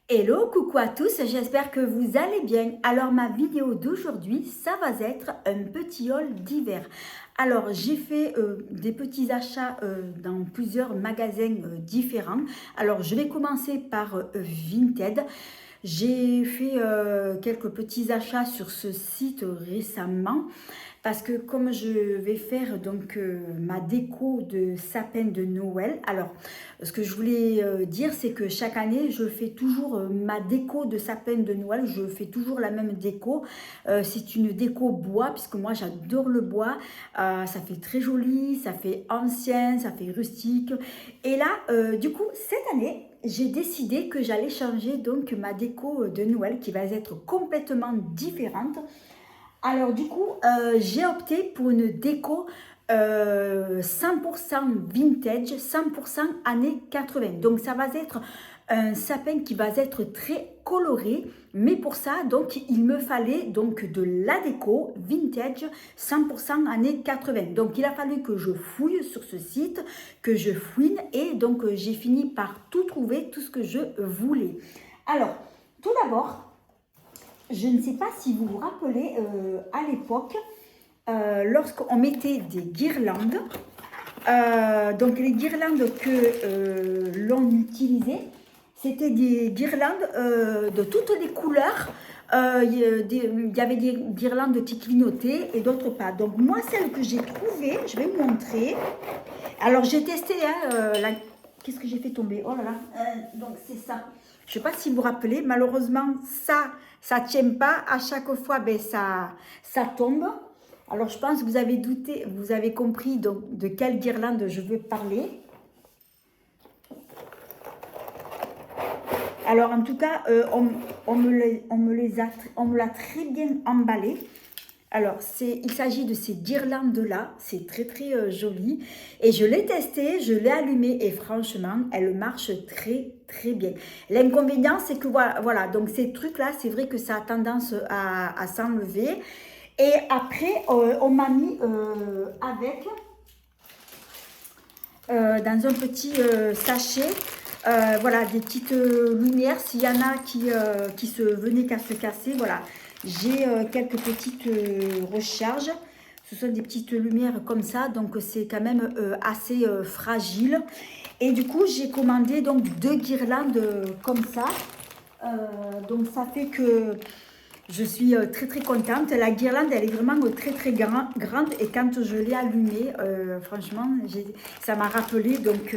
Hello, coucou à tous, j'espère que vous allez bien. Alors ma vidéo d'aujourd'hui, ça va être un petit haul d'hiver. Alors j'ai fait des petits achats dans plusieurs magasins différents. Alors je vais commencer par Vinted. J'ai fait quelques petits achats sur ce site récemment parce que comme je vais faire donc ma déco de sapin de Noël, alors ce que je voulais dire c'est que chaque année je fais toujours ma déco de sapin de Noël, je fais toujours la même déco. C'est une déco bois puisque moi j'adore le bois. Ça fait très joli, ça fait ancien, ça fait rustique. Et là du coup cette année j'ai décidé que j'allais changer donc ma déco de Noël qui va être complètement différente. Alors du coup, j'ai opté pour une déco 100% vintage, 100% années 80. Donc ça va être un sapin qui va être très coloré, mais pour ça, donc il me fallait donc de la déco vintage 100% années 80. Donc il a fallu que je fouille sur ce site, que je fouine et donc j'ai fini par tout trouver, tout ce que je voulais. Alors, tout d'abord, je ne sais pas si vous vous rappelez, à l'époque, lorsqu'on mettait des guirlandes, donc les guirlandes que l'on utilisait, c'était des guirlandes de toutes les couleurs. Il y avait des guirlandes qui clignotaient et d'autres pas. Donc moi, celle que j'ai trouvée, je vais vous montrer. Alors j'ai testé, hein, qu'est-ce que j'ai fait tomber? Oh là là, donc c'est ça. Je ne sais pas si vous vous rappelez, malheureusement, ça ne tient pas. À chaque fois, ben, ça tombe. Alors, je pense que vous avez douté, vous avez compris donc, de quelle guirlande je veux parler. Alors, en tout cas, on me l'a très bien emballé. Alors, il s'agit de ces guirlandes-là. C'est très, très joli. Et je l'ai testé, je l'ai allumé et franchement, elle marche très, très bien. L'inconvénient, c'est que voilà, donc ces trucs-là, c'est vrai que ça a tendance à s'enlever. Et après, on m'a mis avec, dans un petit sachet, voilà, des petites lumières. S'il y en a qui se venaient qu'à se casser, voilà. J'ai quelques petites recharges. Ce sont des petites lumières comme ça, donc c'est quand même assez fragile. Et du coup, j'ai commandé donc 2 guirlandes comme ça. Donc ça fait que je suis très très contente. La guirlande, elle est vraiment très très grande et quand je l'ai allumée, franchement, ça m'a rappelé donc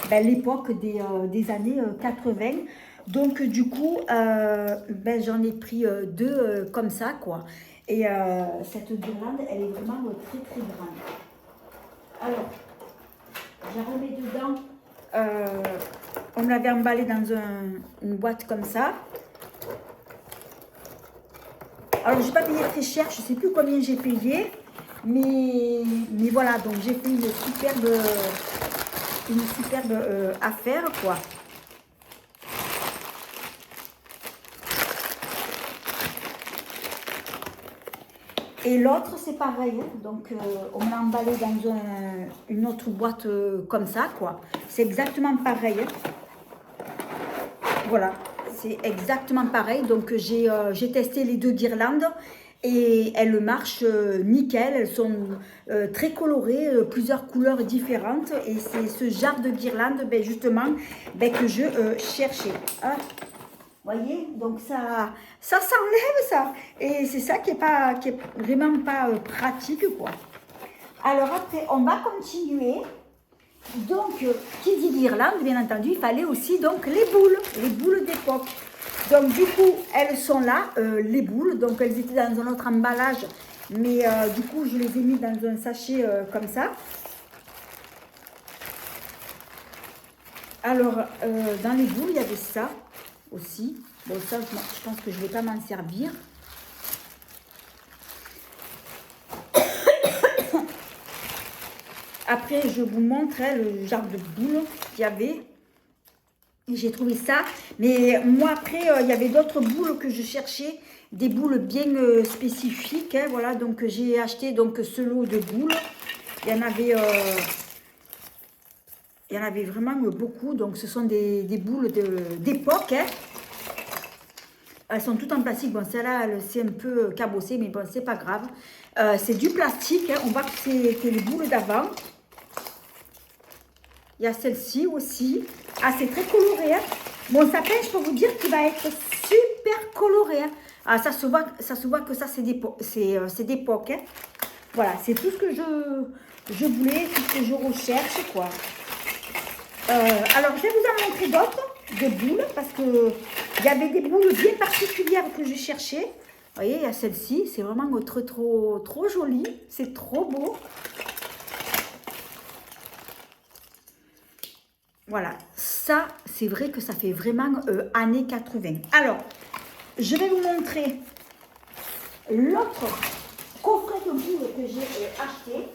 ben, l'époque des années 80. Donc du coup, ben, j'en ai pris 2 comme ça quoi. Et cette guirlande, elle est vraiment très très grande. Alors, j'en remets dedans. On me l'avait emballé dans une boîte comme ça. Alors, je n'ai pas payé très cher, je ne sais plus combien j'ai payé, mais voilà, donc j'ai fait une superbe affaire, quoi. Et l'autre, c'est pareil, hein. Donc on l'a emballé dans une autre boîte comme ça, quoi. C'est exactement pareil, hein. Voilà, c'est exactement pareil. Donc j'ai testé les 2 guirlandes et elles marchent nickel. Elles sont très colorées, plusieurs couleurs différentes. Et c'est ce genre de guirlande, ben, justement, ben, que je cherchais. Hein. Voyez, donc ça s'enlève ça. Et c'est ça qui est vraiment pas pratique, quoi. Alors après, on va continuer. Donc, qui dit guirlande, bien entendu, il fallait aussi donc les boules d'époque. Donc, du coup, elles sont là, les boules. Donc, elles étaient dans un autre emballage, mais du coup, je les ai mis dans un sachet comme ça. Alors, dans les boules, il y avait ça aussi. Bon, ça, je pense que je ne vais pas m'en servir. Après, je vous montre hein, le genre de boule qu'il y avait. J'ai trouvé ça. Mais moi, après, il y avait d'autres boules que je cherchais. Des boules bien spécifiques. Hein, voilà, donc j'ai acheté donc, ce lot de boules. Il y en avait vraiment beaucoup. Donc, ce sont des boules d'époque. Hein. Elles sont toutes en plastique. Bon, celle-là, c'est un peu cabossé, mais bon, c'est pas grave. C'est du plastique. Hein. On voit que c'est les boules d'avant. Il y a celle-ci aussi. Ah, c'est très coloré. Hein. Mon sapin, je peux vous dire qu'il va être super coloré. Hein. Ah, ça se voit que ça, c'est d'époque. Hein. Voilà, c'est tout ce que je voulais, tout ce que je recherche, quoi. Alors, je vais vous en montrer d'autres, de boules, parce que il y avait des boules bien particulières que je cherchais. Vous voyez, il y a celle-ci, c'est vraiment trop joli, c'est trop beau. Voilà, ça, c'est vrai que ça fait vraiment années 80. Alors, je vais vous montrer l'autre coffret de boules que j'ai acheté.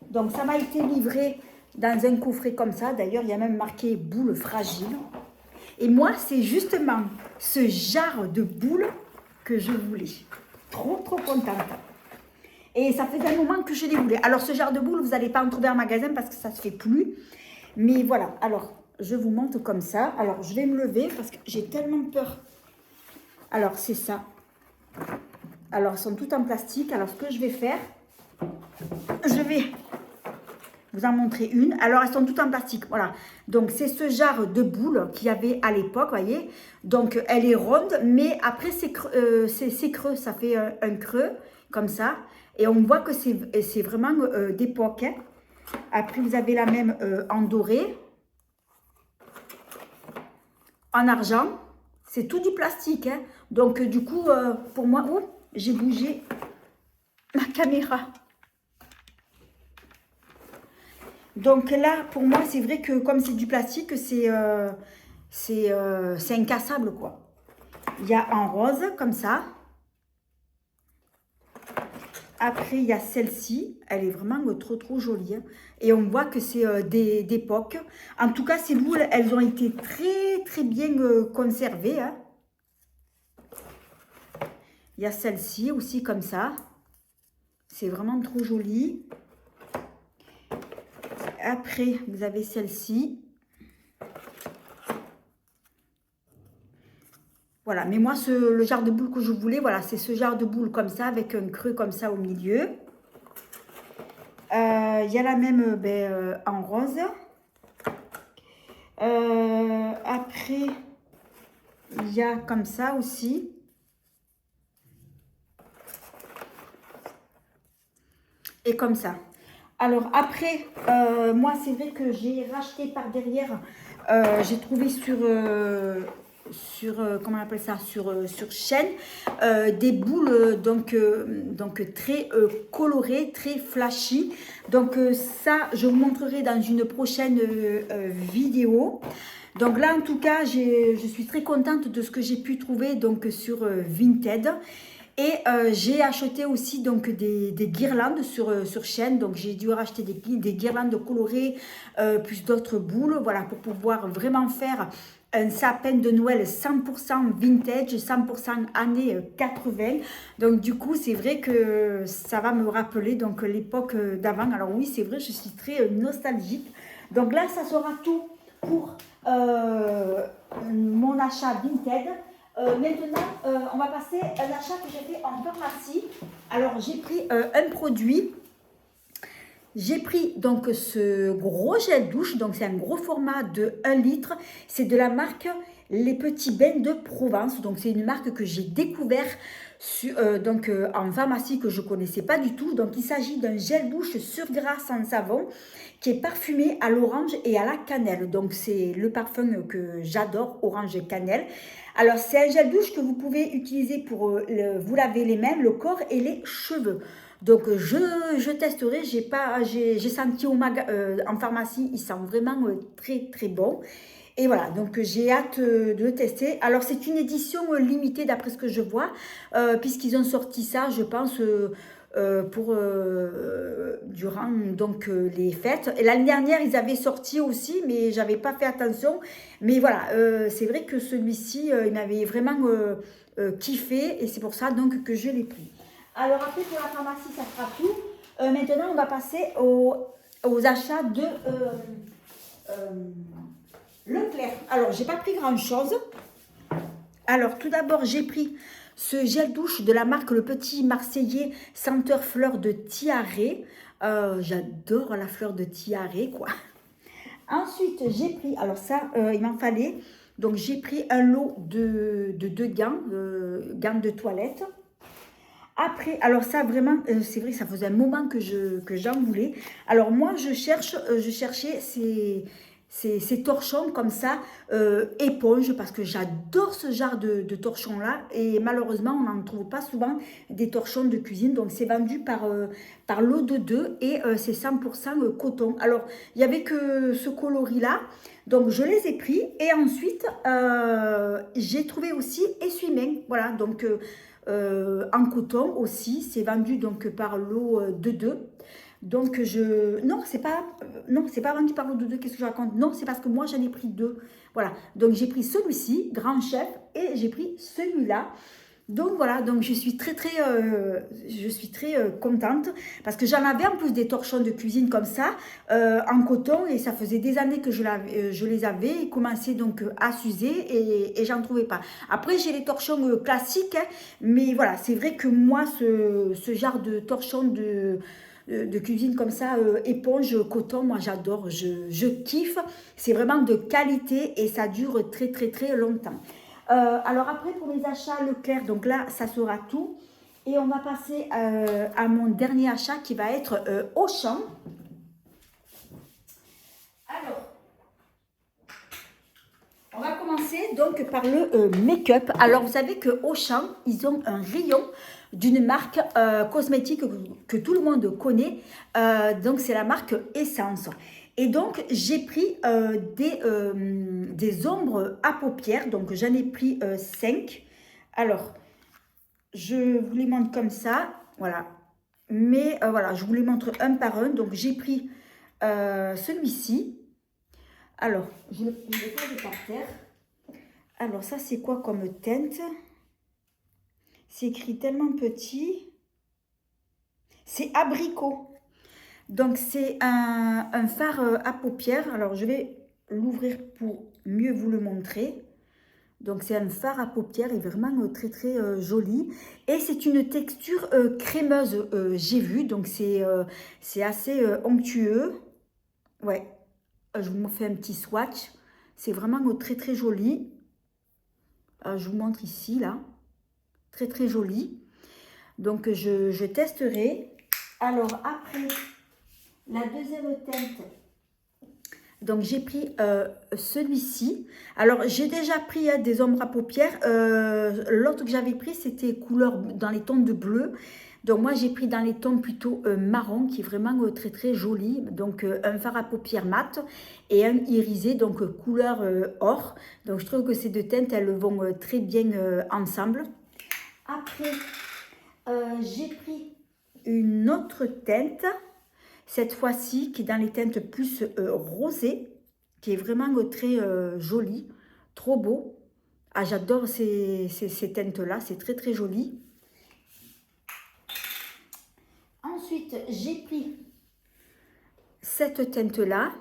Donc, ça m'a été livré dans un coffret comme ça. D'ailleurs, il y a même marqué boules fragiles. Et moi, c'est justement ce genre de boules que je voulais. Trop contente. Et ça faisait un moment que je les voulais. Alors, ce genre de boules, vous n'allez pas en trouver en magasin parce que ça ne se fait plus. Mais voilà, alors, je vous montre comme ça. Alors, je vais me lever parce que j'ai tellement peur. Alors, c'est ça. Alors, elles sont toutes en plastique. Alors, ce que je vais faire, je vais vous en montrer une. Alors, elles sont toutes en plastique. Voilà. Donc, c'est ce genre de boule qu'il y avait à l'époque, voyez. Donc, elle est ronde, mais après, c'est creux. Ça fait un creux, comme ça. Et on voit que c'est vraiment d'époque. Hein. Après, vous avez la même en doré, en argent. C'est tout du plastique. Hein. Donc, du coup, pour moi, oh, j'ai bougé ma caméra. Donc là, pour moi, c'est vrai que comme c'est du plastique, c'est incassable, quoi. Il y a en rose, comme ça. Après, il y a celle-ci. Elle est vraiment trop jolie. Hein. Et on voit que c'est d'époque. En tout cas, ces boules, elles ont été très bien conservées. Hein. Il y a celle-ci aussi, comme ça. C'est vraiment trop joli. Après, vous avez celle-ci. Voilà, mais moi, le genre de boule que je voulais, voilà, c'est ce genre de boule comme ça, avec un creux comme ça au milieu. Il y a la même en rose. Après, il y a comme ça aussi. Et comme ça. Alors après, moi, c'est vrai que j'ai racheté par derrière, j'ai trouvé comment on appelle ça, sur chaîne, des boules donc très colorées, très flashy. Donc ça, je vous montrerai dans une prochaine vidéo. Donc là, en tout cas, je suis très contente de ce que j'ai pu trouver donc sur Vinted. Et j'ai acheté aussi donc des guirlandes sur chaîne. Donc j'ai dû racheter des guirlandes colorées plus d'autres boules. Voilà, pour pouvoir vraiment faire un sapin de Noël 100% vintage, 100% années 80. Donc du coup, c'est vrai que ça va me rappeler donc l'époque d'avant. Alors oui, c'est vrai, je suis très nostalgique. Donc là, ça sera tout pour mon achat Vinted. Maintenant, on va passer à l'achat que j'ai fait en pharmacie. Alors, j'ai pris un produit. J'ai pris donc ce gros gel douche. Donc, c'est un gros format de 1 litre. C'est de la marque Les Petits Bains de Provence. Donc, c'est une marque que j'ai découvert en pharmacie que je ne connaissais pas du tout. Donc, il s'agit d'un gel douche sur gras sans savon qui est parfumé à l'orange et à la cannelle. Donc, c'est le parfum que j'adore, orange et cannelle. Alors, c'est un gel douche que vous pouvez utiliser pour vous laver les mains, le corps et les cheveux. Donc, je testerai. J'ai senti en pharmacie, il sent vraiment très bon. Et voilà, donc j'ai hâte de le tester. Alors, c'est une édition limitée d'après ce que je vois, puisqu'ils ont sorti ça, je pense, durant donc les fêtes. Et l'année dernière, ils avaient sorti aussi, mais j'avais pas fait attention. Mais voilà, c'est vrai que celui-ci, il m'avait vraiment kiffé et c'est pour ça donc que je l'ai pris. Alors après, pour la pharmacie, ça sera tout. Maintenant, on va passer aux achats de Leclerc. Alors, j'ai pas pris grand-chose. Alors, tout d'abord, j'ai pris ce gel douche de la marque Le Petit Marseillais senteur fleur de tiare. J'adore la fleur de tiare, quoi. Ensuite, j'ai pris, alors ça, il m'en fallait. Donc, j'ai pris un lot de deux gants, gants de toilette. Après, alors ça vraiment, c'est vrai, ça faisait un moment que j'en voulais. Alors moi, je cherchais ces torchons comme ça, éponge, parce que j'adore ce genre de torchons-là. Et malheureusement, on n'en trouve pas souvent des torchons de cuisine. Donc c'est vendu par l'eau de deux et c'est 100% coton. Alors, il n'y avait que ce coloris-là. Donc je les ai pris et ensuite, j'ai trouvé aussi essuie-mains. Voilà, donc... en coton aussi, c'est vendu donc par l'eau de deux. Donc non, c'est pas vendu par l'eau de deux. Qu'est-ce que je raconte? Non, c'est parce que moi j'en ai pris deux. Voilà. Donc j'ai pris celui-ci, Grand Chef, et j'ai pris celui-là. Donc voilà, donc je suis très contente parce que j'en avais en plus des torchons de cuisine comme ça en coton et ça faisait des années que je les avais et commençaient donc à s'user et j'en trouvais pas. Après j'ai les torchons classiques, hein, mais voilà, c'est vrai que moi ce genre de torchons de cuisine comme ça, éponge, coton, moi j'adore, je kiffe, c'est vraiment de qualité et ça dure très très très longtemps. Alors après, pour mes achats Leclerc, donc là, ça sera tout. Et on va passer à mon dernier achat qui va être Auchan. Alors, on va commencer donc par le make-up. Alors, vous savez que Auchan, ils ont un rayon d'une marque cosmétique que tout le monde connaît. Donc, c'est la marque Essence. Et donc, j'ai pris des ombres à paupières. Donc, j'en ai pris 5. Alors, je vous les montre comme ça. Voilà. Mais voilà, je vous les montre un par un. Donc, j'ai pris celui-ci. Alors, je le pose par terre. Alors, ça, c'est quoi comme teinte? C'est écrit tellement petit. C'est abricot. Donc, c'est un fard à paupières. Alors, je vais l'ouvrir pour mieux vous le montrer. Donc, c'est un fard à paupières et vraiment très, très joli. Et c'est une texture crémeuse, j'ai vu. Donc, c'est assez onctueux. Ouais, je vous fais un petit swatch. C'est vraiment très, très joli. Je vous montre ici, là. Très, très joli. Donc, je testerai. Alors, après, la deuxième teinte, donc j'ai pris celui-ci. Alors, j'ai déjà pris des ombres à paupières. L'autre que j'avais pris, c'était couleur dans les tons de bleu. Donc, moi, j'ai pris dans les tons plutôt marron, qui est vraiment très, très joli. Donc, un fard à paupières mat et un irisé, donc couleur or. Donc, je trouve que ces deux teintes, elles vont très bien ensemble. Après, j'ai pris une autre teinte, cette fois-ci, qui est dans les teintes plus rosées, qui est vraiment très jolie, trop beau. Ah, j'adore ces teintes-là, c'est très très joli. Ensuite, j'ai pris cette teinte-là.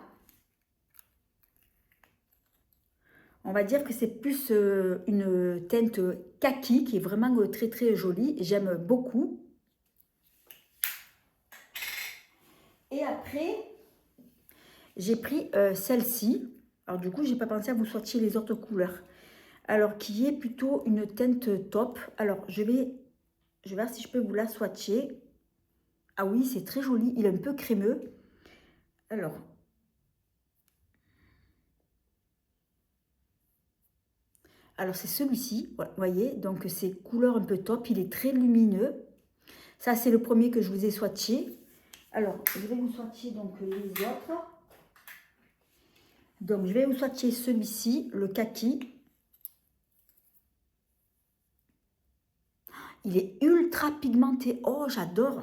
On va dire que c'est plus une teinte kaki qui est vraiment très très jolie. J'aime beaucoup. Et après, j'ai pris celle-ci. Alors du coup, j'ai pas pensé à vous swatcher les autres couleurs. Alors, qui est plutôt une teinte top. Alors, je vais voir si je peux vous la swatcher. Ah oui, c'est très joli. Il est un peu crémeux. Alors, c'est celui-ci, vous voyez, donc c'est couleur un peu top, il est très lumineux. Ça, c'est le premier que je vous ai swatché. Alors, je vais vous swatcher donc les autres. Donc, je vais vous swatcher celui-ci, le kaki. Il est ultra pigmenté. Oh, j'adore.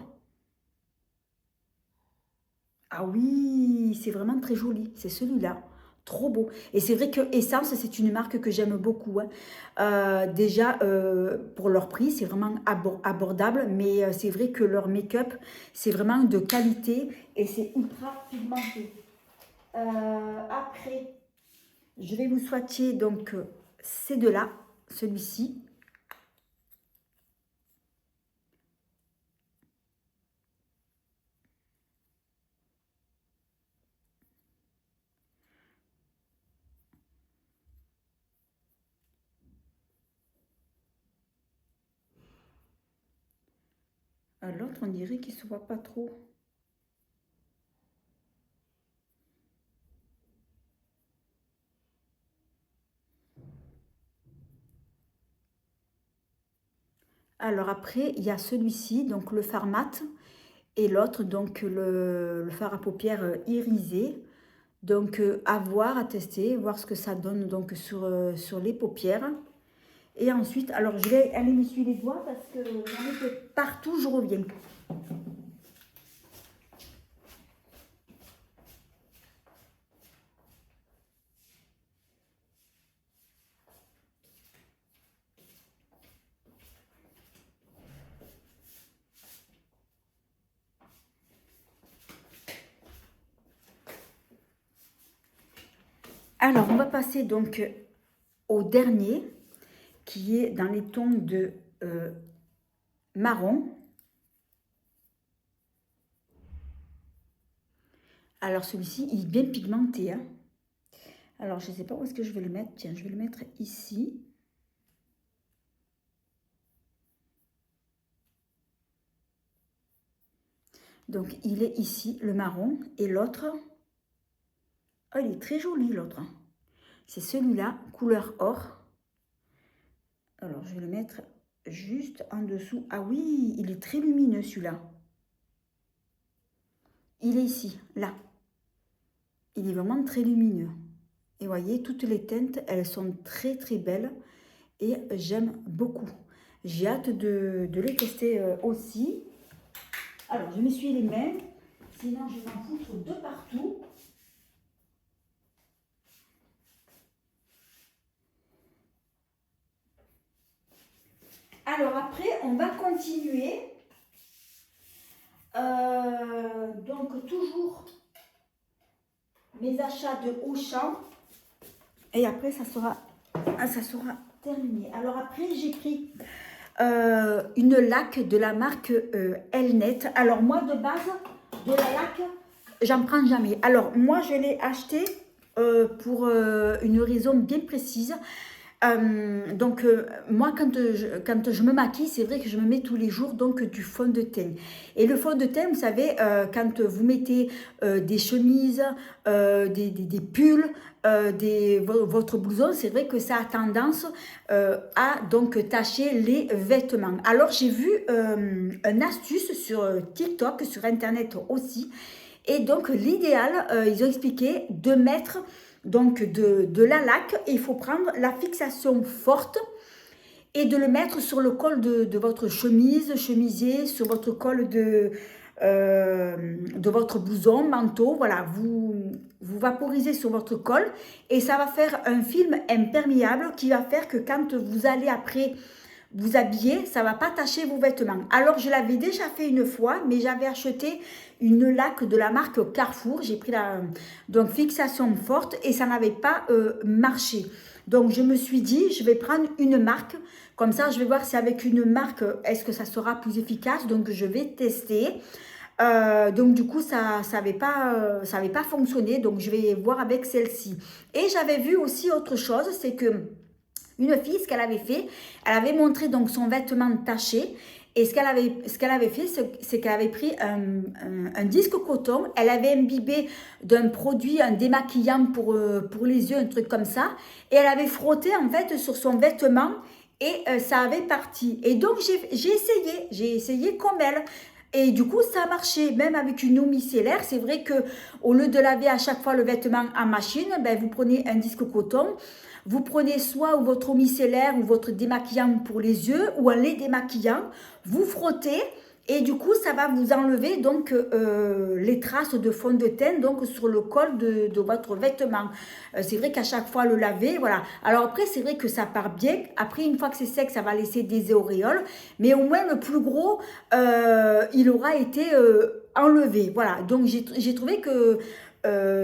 Ah oui, c'est vraiment très joli. C'est celui-là. Trop beau. Et c'est vrai que Essence, c'est une marque que j'aime beaucoup. Hein. Déjà, pour leur prix, c'est vraiment abordable. Mais c'est vrai que leur make-up, c'est vraiment de qualité et c'est ultra pigmenté. Après, je vais vous swatcher donc ces deux-là. celui-ci. L'autre, on dirait qu'il ne se voit pas trop. Alors après, il y a celui-ci, donc le fard mat, et l'autre, donc le fard à paupières irisé. Donc à voir, à tester, voir ce que ça donne donc sur les paupières. Et ensuite, alors je vais aller m'essuyer les doigts parce que j'en ai fait partout, je reviens. Alors, on va passer donc au dernier, qui est dans les tons de marron. Alors, celui-ci, il est bien pigmenté. Hein. Alors, je ne sais pas où est-ce que je vais le mettre. Tiens, je vais le mettre ici. Donc, il est ici, le marron. Et l'autre, oh, il est très joli, l'autre. C'est celui-là, couleur or. Alors, je vais le mettre juste en dessous. Ah oui, il est très lumineux, celui-là. Il est ici, là. Il est vraiment très lumineux. Et vous voyez, toutes les teintes, elles sont très, très belles. Et j'aime beaucoup. J'ai hâte de les tester aussi. Alors, je m'essuie les mains. Sinon, je vais en foutre de partout. Alors après, on va continuer. Donc toujours mes achats de Auchan. Et après, ça sera terminé. Alors après, j'ai pris une laque de la marque Elnet. Alors moi, de base, de la laque, j'en prends jamais. Alors moi, je l'ai acheté pour une raison bien précise. Moi quand je me maquille, c'est vrai que je me mets tous les jours donc du fond de teint. Et le fond de teint, vous savez, quand vous mettez des chemises, des pulls, votre blouson, c'est vrai que ça a tendance à donc tacher les vêtements. Alors j'ai vu une astuce sur TikTok, sur internet aussi. Et donc l'idéal, ils ont expliqué de mettre donc de la laque, et il faut prendre la fixation forte et de le mettre sur le col de votre chemise, chemisier, sur votre col de votre blouson, manteau. Voilà, vous vaporisez sur votre col et ça va faire un film imperméable qui va faire que quand vous allez après vous habiller, ça ne va pas tacher vos vêtements. Alors, je l'avais déjà fait une fois, mais j'avais acheté une laque de la marque Carrefour. J'ai pris la donc fixation forte et ça n'avait pas marché. Donc, je me suis dit, je vais prendre une marque. Comme ça, je vais voir si avec une marque, est-ce que ça sera plus efficace. Donc, je vais tester. Donc, du coup, ça n'avait pas fonctionné. Donc, je vais voir avec celle-ci. Et j'avais vu aussi autre chose, c'est que une fille, ce qu'elle avait fait, elle avait montré donc son vêtement taché. Et ce qu'elle avait fait, c'est qu'elle avait pris un disque coton, elle avait imbibé d'un produit, un démaquillant pour les yeux, un truc comme ça. Et elle avait frotté en fait sur son vêtement et ça avait parti. Et donc j'ai essayé comme elle. Et du coup, ça a marché, même avec une eau micellaire. C'est vrai que au lieu de laver à chaque fois le vêtement en machine, ben, vous prenez un disque coton. Vous prenez soit votre eau micellaire ou votre démaquillant pour les yeux ou un lait démaquillant. Vous frottez et du coup, ça va vous enlever donc les traces de fond de teint donc sur le col de votre vêtement. C'est vrai qu'à chaque fois le laver, voilà. Alors après, c'est vrai que ça part bien. Après, une fois que c'est sec, ça va laisser des auréoles. Mais au moins, le plus gros, il aura été enlevé. Voilà. Donc, j'ai trouvé que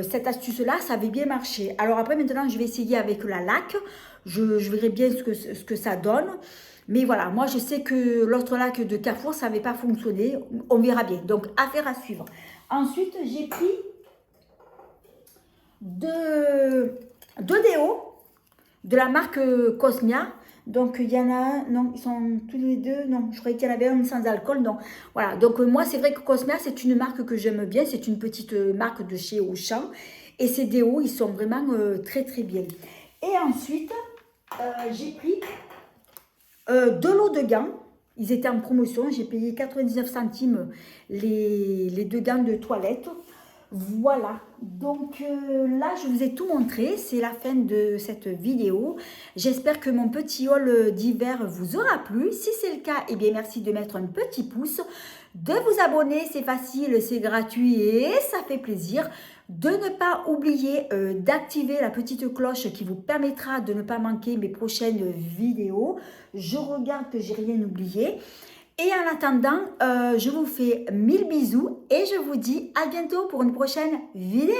cette astuce-là, ça avait bien marché. Alors après, maintenant, je vais essayer avec la laque. Je verrai bien ce que ça donne. Mais voilà, moi je sais que l'autre lac de Carrefour, ça n'avait pas fonctionné. On verra bien. Donc, affaire à suivre. Ensuite, j'ai pris deux déos de la marque Cosmia. Donc, il y en a un, non, ils sont tous les deux, non, je croyais qu'il y en avait un sans alcool, donc voilà. Donc, moi, c'est vrai que Cosmia, c'est une marque que j'aime bien, c'est une petite marque de chez Auchan. Et ces déos, ils sont vraiment très, très bien. Et ensuite, j'ai pris de l'eau de gants. Ils étaient en promotion, j'ai payé 99 centimes les 2 gants de toilette. Voilà, donc là je vous ai tout montré, c'est la fin de cette vidéo. J'espère que mon petit haul d'hiver vous aura plu. Si c'est le cas, eh bien merci de mettre un petit pouce, de vous abonner, c'est facile, c'est gratuit et ça fait plaisir. De ne pas oublier d'activer la petite cloche qui vous permettra de ne pas manquer mes prochaines vidéos. Je regarde que j'ai rien oublié. Et en attendant, je vous fais 1000 bisous et je vous dis à bientôt pour une prochaine vidéo.